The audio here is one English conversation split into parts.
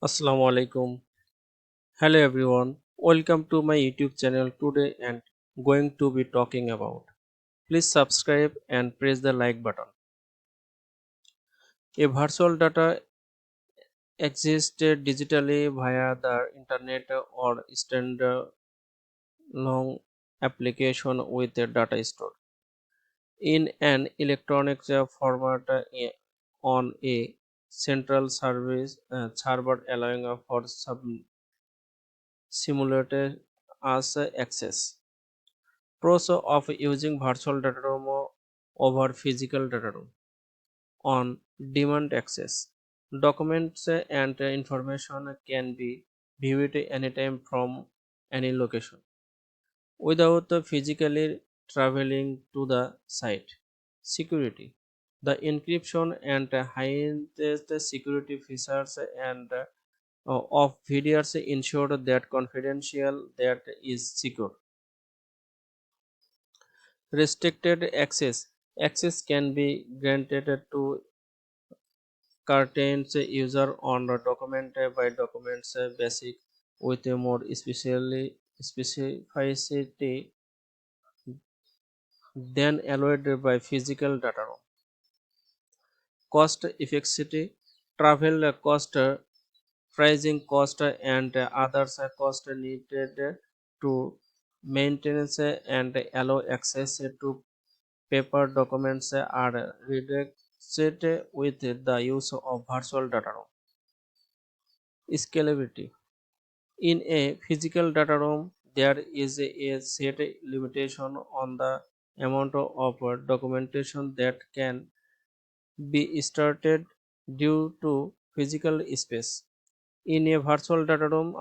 Assalamu alaikum. Hello everyone. Welcome to my YouTube channel today and going to be talking about. Please subscribe and press the like button. A virtual data exists digitally via the internet or standalone application with a data stored in an electronic format on a central service server allowing for simulated as access. Pros of using virtual data room over physical data room. On demand access. Documents and information can be viewed anytime from any location without physically traveling to the site. Security. The encryption and highest security features and of videos ensure that confidential that is secure. Restricted access. Access can be granted to certain user on a document by documents basic with a more specificity than allowed by physical data room. Cost effectivity, travel cost, pricing cost, and others cost needed to maintenance and allow access to paper documents are reduced with the use of virtual data room. Scalability. In a physical data room, there is a set limitation on the amount of documentation that can be started due to physical space. In a virtual data room,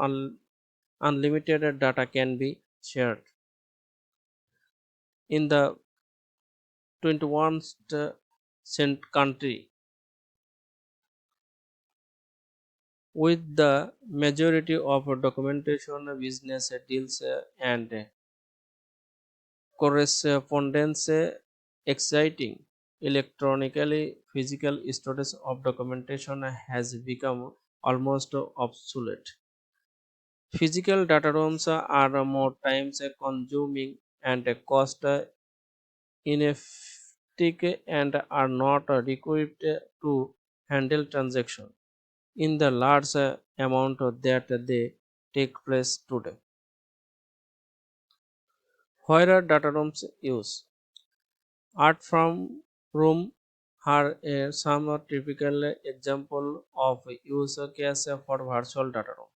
unlimited data can be shared. In the 21st country, with the majority of documentation, business deals, and correspondence exciting, electronically physical storage of documentation has become almost obsolete. Physical data rooms are more times consuming and cost ineffective and are not equipped to handle transactions in the large amount that they take place today. Where are data rooms used? Art from room are some typical example of use case for virtual data room.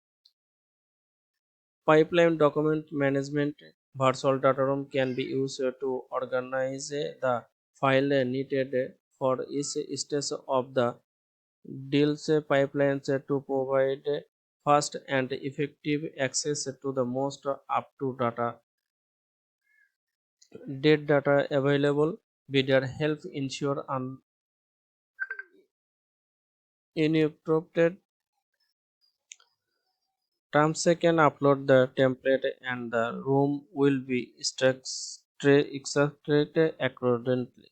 Pipeline document management. Virtual data room can be used to organize the file needed for each stage of the deals pipelines to provide fast and effective access to the most up to data available. Bidder help ensure uninterrupted. Terms can upload the template and the room will be extracted accordingly.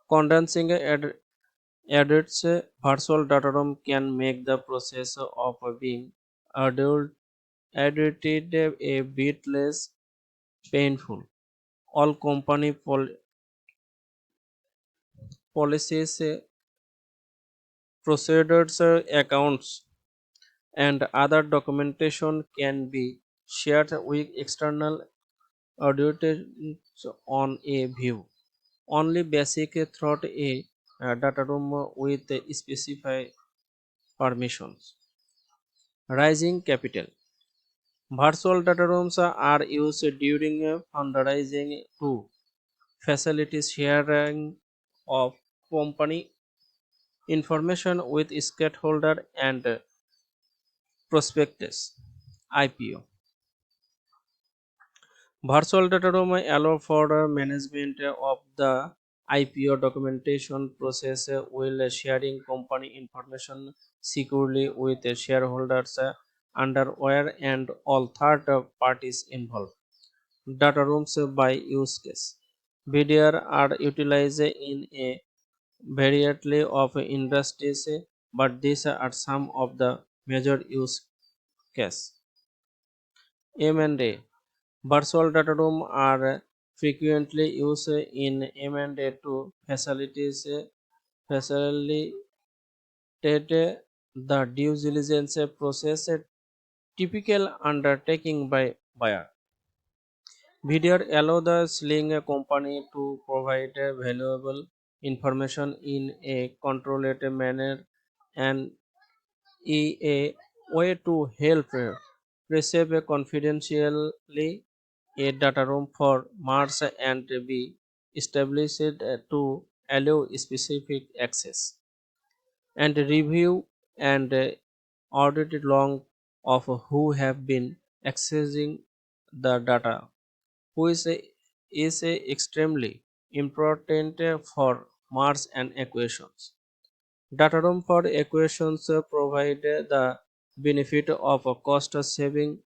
Condensing edits virtual data room can make the process of being adult edited a bit less painful. All company policies, procedures, accounts, and other documentation can be shared with external auditors on a view. Only basic throughout a data room with specified permissions. Rising capital. Virtual data rooms are used during fundraising to facilitate sharing of company information with stakeholder and prospectus. IPO. Virtual data room allow for management of the IPO documentation process while sharing company information securely with shareholders, underwriter, and all third parties involved. Data rooms by use case. BDR are utilized in a variety of industries, but these are some of the major use cases. M&A. Virtual data room are frequently used in M&A to facilitate the due diligence process, a typical undertaking by buyer. Video allow the selling company to provide valuable information in a controlled manner and a way to help preserve confidentially a data room for Mars and be established to allow specific access and review and audit long of who have been accessing the data, who is extremely important for Mars and equations. Data room for equations provide the benefit of a cost saving,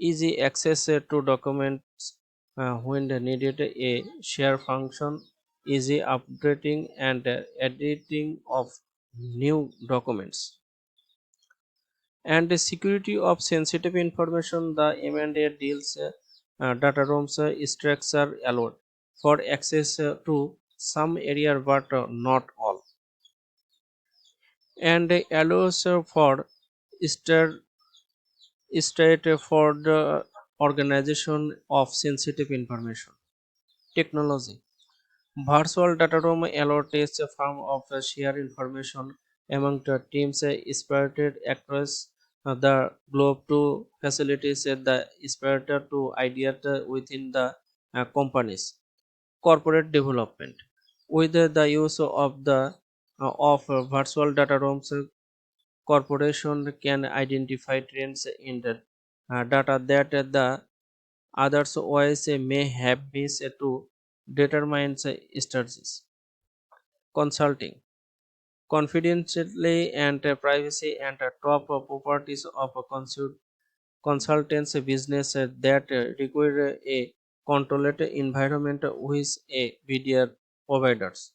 easy access to documents when needed, a share function, easy updating and editing of new documents, and the security of sensitive information. The M&A deals data rooms structure allowed for access to some area but not all, and allows for state for the organization of sensitive information. Technology. Virtual data room allows a form of share information among the teams spread across the globe to facilitate the spread to ideas within the companies. Corporate development. With the use of the of virtual data rooms, corporation can identify trends in the data that the otherwise may have missed to determine strategies. Consulting. Confidentiality and privacy and top properties of a consultancy business that require a controlled environment with a video providers.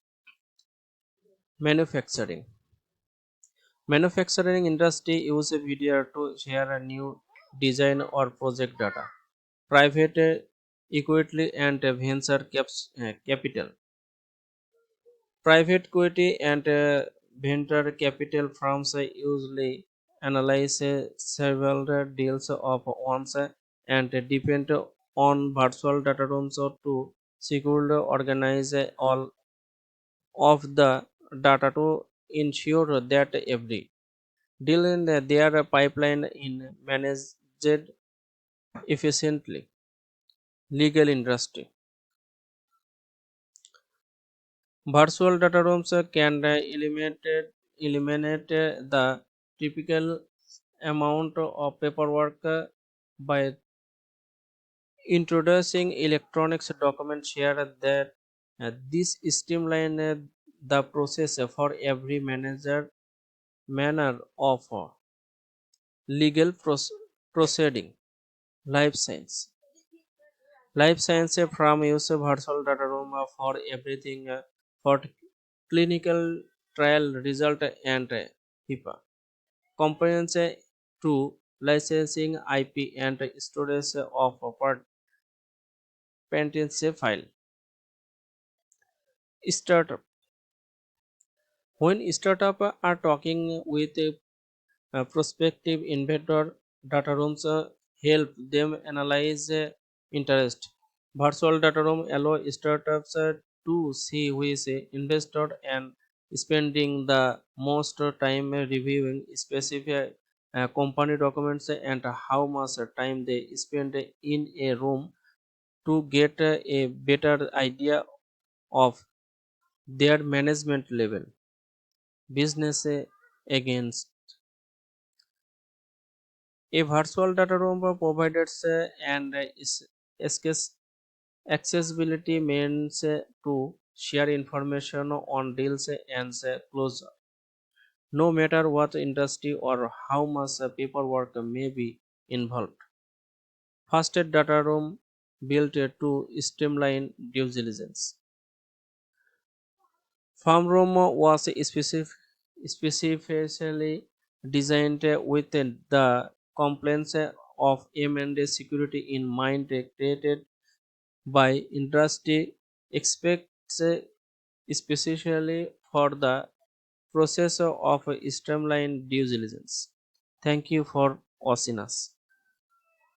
Manufacturing. Manufacturing industry use video to share a new design or project data. Private equity and venture capital. Private equity and venture capital firms usually analyze several deals of once and depend on virtual data rooms to securely organize all of the data to ensure that every deal in their pipeline in managed efficiently. Legal industry. Virtual data rooms can eliminate the typical amount of paperwork by introducing electronics document share that this streamline the process for every manager manner of legal proceeding. Life science. Life science from use virtual data room for everything for clinical trial result and HIPAA. Compliance to licensing IP and storage of patents file. Startup. When startup are talking with a prospective investor, data rooms help them analyze interest. Virtual data room allow startups to see which investor and spending the most time reviewing specific company documents and how much time they spend in a room to get a better idea of their management level. Business against a virtual data room provides and is accessibility means to share information on deals and closure, no matter what industry or how much paperwork may be involved. Faster data room built to streamline due diligence. Farm room was specifically designed with the compliance of M&A security in mind, created by industry expects, especially for the process of streamlined due diligence. Thank you for watching us.